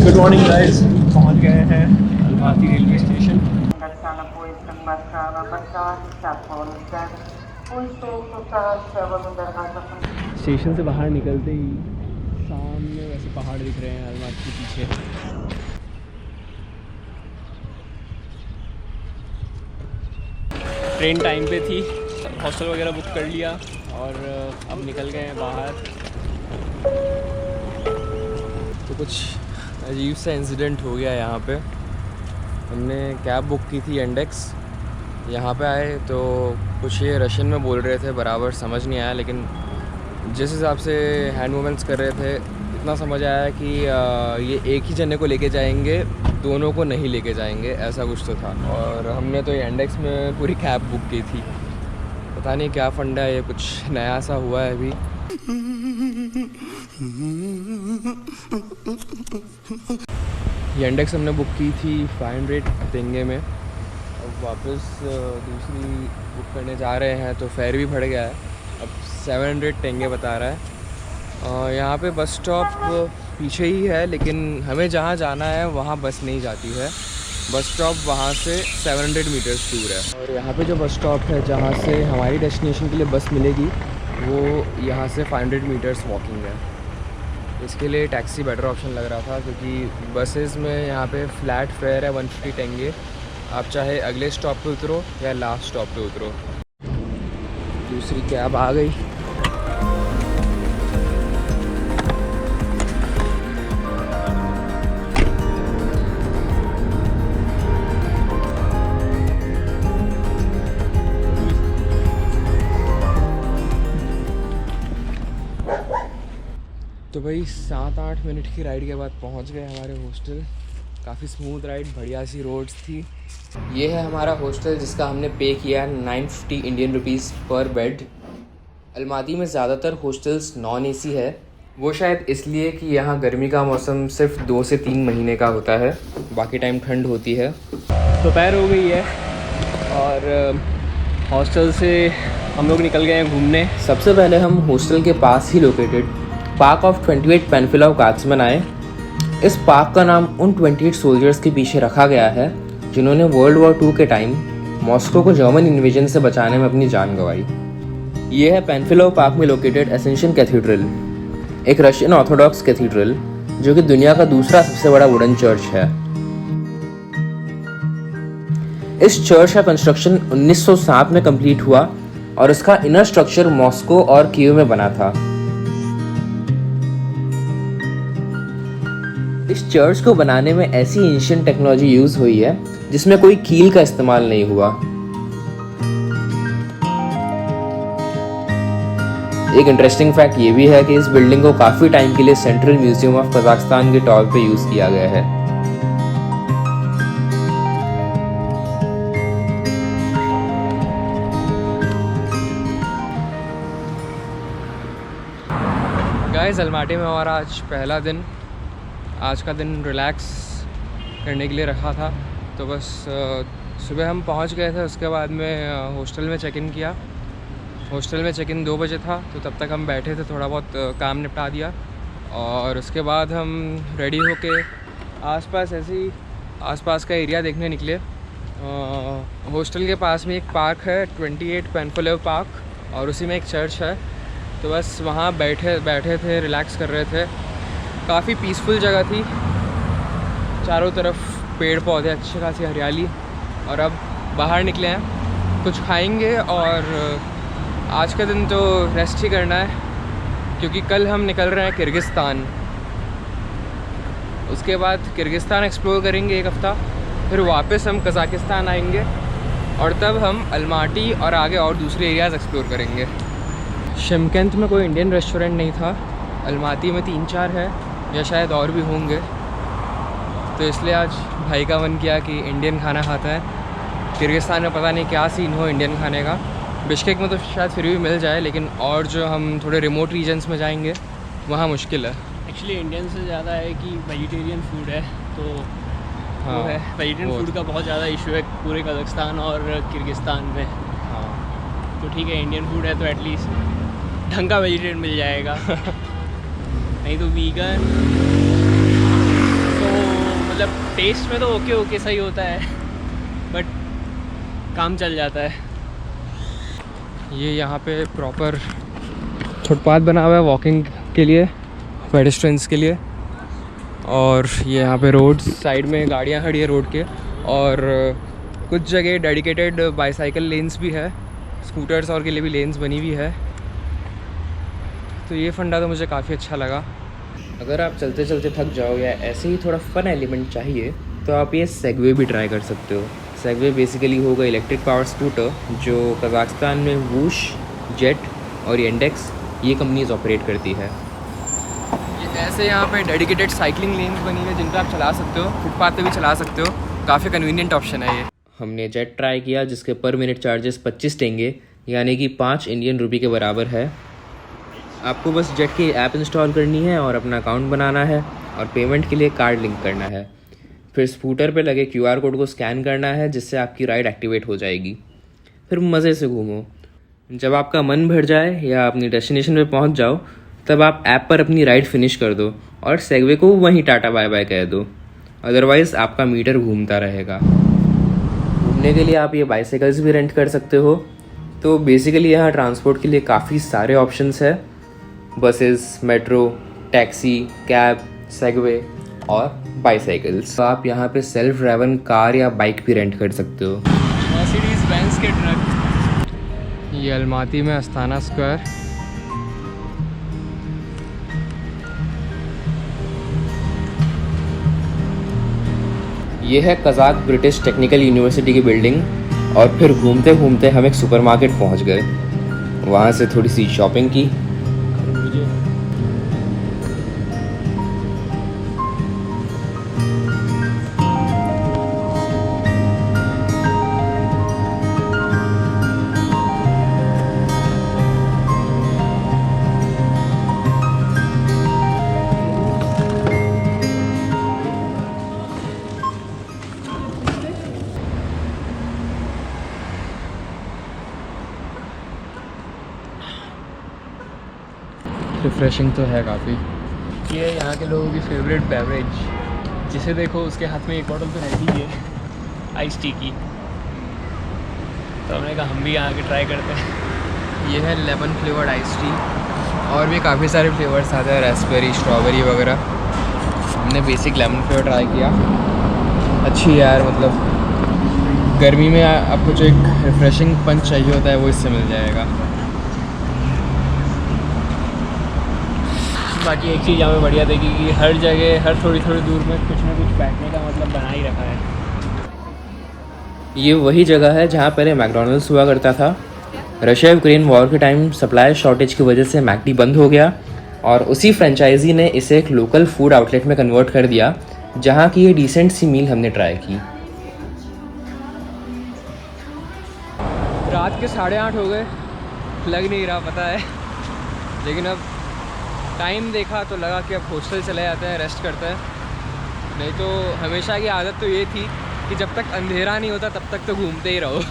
Good morning guys, पहुंच गए हैं अलमाती रेलवे स्टेशन। स्टेशन से बाहर निकलते ही सामने वैसे पहाड़ दिख रहे हैं अलमाती के पीछे। ट्रेन टाइम पे थी, हॉस्टल वगैरह बुक कर लिया और अब निकल गए हैं बाहर। तो कुछ अजीब सा इंसिडेंट हो गया यहाँ पे। हमने कैब बुक की थी इंडेक्स, यहाँ पे आए तो कुछ ये रशियन में बोल रहे थे, बराबर समझ नहीं आया, लेकिन जिस हिसाब से हैंड मूवमेंट्स कर रहे थे इतना समझ आया कि ये एक ही जने को लेके जाएंगे, दोनों को नहीं लेके जाएंगे, ऐसा कुछ तो था। और हमने तो ये इंडेक्स में पूरी कैब बुक की थी, पता नहीं क्या फंडा है, ये कुछ नया सा हुआ है अभी। ये इंडेक्स हमने बुक की थी 500 तेंगे में, अब वापस दूसरी बुक करने जा रहे हैं तो फेयर भी बढ़ गया है, अब 700 तेंगे बता रहा है। यहाँ पे बस स्टॉप पीछे ही है, लेकिन हमें जहाँ जाना है वहाँ बस नहीं जाती है। बस स्टॉप वहाँ से 700 मीटर्स दूर है। और यहाँ पे जो बस स्टॉप है जहाँ से हमारी डेस्टिनेशन के लिए बस मिलेगी, वो यहाँ से 500 मीटर्स वॉकिंग है। इसके लिए टैक्सी बेटर ऑप्शन लग रहा था, क्योंकि बसेस में यहाँ पे फ्लैट फेयर है 150 तेंगे। आप चाहे अगले स्टॉप पे उतरो या लास्ट स्टॉप पे उतरो। दूसरी कैब आ गई। तो भाई 7-8 मिनट की राइड के बाद पहुंच गए हमारे हॉस्टल। काफ़ी स्मूथ राइड, बढ़िया सी रोड्स थी। ये है हमारा हॉस्टल जिसका हमने पे किया 950 इंडियन रुपीज़ पर बेड। अलमाती में ज़्यादातर हॉस्टल्स नॉन एसी है, वो शायद इसलिए कि यहाँ गर्मी का मौसम सिर्फ 2 से 3 महीने का होता है, बाकी टाइम ठंड होती है। दोपहर हो गई है और हॉस्टल से हम लोग निकल गए हैं घूमने। सबसे पहले हम हॉस्टल के पास ही लोकेटेड पार्क ऑफ 28 पेनफिलाव काट्समैन आए। इस पार्क का नाम उन 28 सोल्जर्स के पीछे रखा गया है जिन्होंने वर्ल्ड वॉर 2 के टाइम मॉस्को को जर्मन इन्वेजन से बचाने में अपनी जान गंवाई। ये है पेनफिलाव पार्क में लोकेटेड एसेंशियन कैथीड्रल, एक रशियन ऑर्थोडॉक्स कैथीड्रल जो कि दुनिया का दूसरा सबसे बड़ा वुडन चर्च है। इस चर्च का कंस्ट्रक्शन 1907 में कंप्लीट हुआ और इसका इनर स्ट्रक्चर मॉस्को और कीव में बना था। इस चर्च को बनाने में ऐसी एंशिएंट टेक्नोलॉजी यूज हुई है जिसमें कोई कील का इस्तेमाल नहीं हुआ। एक इंटरेस्टिंग फैक्ट ये भी है कि इस बिल्डिंग को काफी टाइम के लिए सेंट्रल म्यूजियम ऑफ कजाकिस्तान के तौर पे यूज किया गया है। गाइस, अलमाटी में हमारा आज पहला दिन। आज का दिन रिलैक्स करने के लिए रखा था, तो बस सुबह हम पहुंच गए थे। उसके बाद में हॉस्टल में चेक इन किया। हॉस्टल में चेक इन 2 बजे था, तो तब तक हम बैठे थे, थोड़ा बहुत काम निपटा दिया और उसके बाद हम रेडी होके आसपास का एरिया देखने निकले। हॉस्टल के पास में एक पार्क है 28 पेनफिलाव पार्क, और उसी में एक चर्च है, तो बस वहाँ बैठे थे, रिलैक्स कर रहे थे। काफ़ी पीसफुल जगह थी, चारों तरफ पेड़ पौधे, अच्छी खासी हरियाली। और अब बाहर निकले हैं, कुछ खाएंगे और आज का दिन तो रेस्ट ही करना है, क्योंकि कल हम निकल रहे हैं किर्गिस्तान। उसके बाद किर्गिस्तान एक्सप्लोर करेंगे 1 हफ़्ता, फिर वापस हम कज़ाकिस्तान आएंगे और तब हम अलमाटी और आगे और दूसरे एरियाज़ एक्सप्लोर करेंगे। शिमकंत में कोई इंडियन रेस्टोरेंट नहीं था, अलमाती में 3-4 है या शायद और भी होंगे, तो इसलिए आज भाई का मन किया कि इंडियन खाना खाता है। किर्गिस्तान में पता नहीं क्या सीन हो इंडियन खाने का, बिश्केक में तो शायद फिर भी मिल जाए, लेकिन और जो हम थोड़े रिमोट रीजन्स में जाएंगे वहाँ मुश्किल है। एक्चुअली इंडियन से ज़्यादा है कि वेजिटेरियन फूड है, तो हाँ, वो है वेजिटेरियन फूड का बहुत ज़्यादा इशू है पूरे कजाकिस्तान और किर्गिस्तान में। हाँ, तो ठीक है, इंडियन फूड है तो एटलीस्ट ढंग का वेजिटेरियन मिल जाएगा। नहीं तो वीगन। तो मतलब टेस्ट में तो ओके सही होता है, बट काम चल जाता है। ये यहाँ पे प्रॉपर फुटपाथ बना हुआ है वॉकिंग के लिए, पेडेस्ट्रियंस के लिए। और ये यहाँ पे रोड साइड में गाड़ियाँ खड़ी है रोड के, और कुछ जगह डेडिकेटेड बाईसाइकिल लेन्स भी है, स्कूटर्स और के लिए भी लेन्स बनी हुई है। तो ये फंडा तो मुझे काफ़ी अच्छा लगा। अगर आप चलते चलते थक जाओ या ऐसे ही थोड़ा फन एलिमेंट चाहिए तो आप ये सेगवे भी ट्राई कर सकते हो। सेगवे बेसिकली होगा इलेक्ट्रिक पावर स्कूटर जो कज़ाकिस्तान में वूश, जेट और इंडेक्स ये कंपनीज ऑपरेट करती है। ये ऐसे यहाँ पे डेडिकेटेड साइकिलिंग लेन्स बनी हुई है जिन पर आप चला सकते हो, फुटपाथ पे भी चला सकते हो। काफ़ी कन्वीनियंट ऑप्शन है ये। हमने जेट ट्राई किया जिसके पर मिनट चार्जेस 25 टेंगे यानी कि 5 इंडियन रुपये के बराबर है। आपको बस जेट की ऐप इंस्टॉल करनी है और अपना अकाउंट बनाना है और पेमेंट के लिए कार्ड लिंक करना है। फिर स्कूटर पे लगे QR कोड को स्कैन करना है जिससे आपकी राइड एक्टिवेट हो जाएगी। फिर मज़े से घूमो। जब आपका मन भर जाए या अपनी डेस्टिनेशन पे पहुंच जाओ तब आप ऐप पर अपनी राइड फिनिश कर दो और सेगवे को वहीं टाटा बाय बाय कह दो। अदरवाइज़ आपका मीटर घूमता रहेगा। घूमने के लिए आप ये बाइसाइकिल्स भी रेंट कर सकते हो। तो बेसिकली यहाँ ट्रांसपोर्ट के लिए काफ़ी सारे ऑप्शंस है, buses, metro, taxi, cab, segway और बाईसाइकिल्स। तो आप यहाँ पे सेल्फ ड्राइवन कार या बाइक भी रेंट कर सकते हो। मर्सिडीज बेंज के ट्रक। ये अलमाती में अस्ताना स्क्वायर। ये है कज़ाक ब्रिटिश टेक्निकल यूनिवर्सिटी की बिल्डिंग। और फिर घूमते घूमते हम एक सुपरमार्केट पहुँच गए। वहाँ से थोड़ी सी शॉपिंग की। रिफ्रेशिंग तो है काफ़ी। ये यहाँ के लोगों की फेवरेट बेवरेज, जिसे देखो उसके हाथ में एक बॉटल तो रहती है आइस टी की। तो हमने कहा हम भी यहाँ के ट्राई करते हैं। ये है लेमन फ्लेवर्ड आइस टी। और भी काफ़ी सारे फ्लेवर्स आते हैं, रास्पबेरी, स्ट्रॉबेरी वगैरह। हमने बेसिक लेमन फ्लेवर ट्राई किया। अच्छी है यार, मतलब गर्मी में आपको जो एक रिफ्रेशिंग पंच चाहिए होता है वो इससे मिल जाएगा। बाकी एक चीज़ हमें बढ़िया देखी कि हर जगह हर थोड़ी थोड़ी दूर में कुछ ना कुछ बैठने का मतलब बना ही रखा है। ये वही जगह है जहाँ पहले मैकडोनल्ड्स हुआ करता था। रशिया यूक्रेन वॉर के टाइम सप्लाई शॉर्टेज की वजह से मैकडी बंद हो गया और उसी फ्रेंचाइजी ने इसे एक लोकल फूड आउटलेट में कन्वर्ट कर दिया जहाँ की ये डिसेंट सी मील हमने ट्राई की। रात के 8:30 हो गए, लग नहीं रहा पता है, लेकिन अब टाइम देखा तो लगा कि अब हॉस्टल चले जाते हैं, रेस्ट करते हैं। नहीं तो हमेशा की आदत तो ये थी कि जब तक अंधेरा नहीं होता तब तक तो घूमते ही रहो।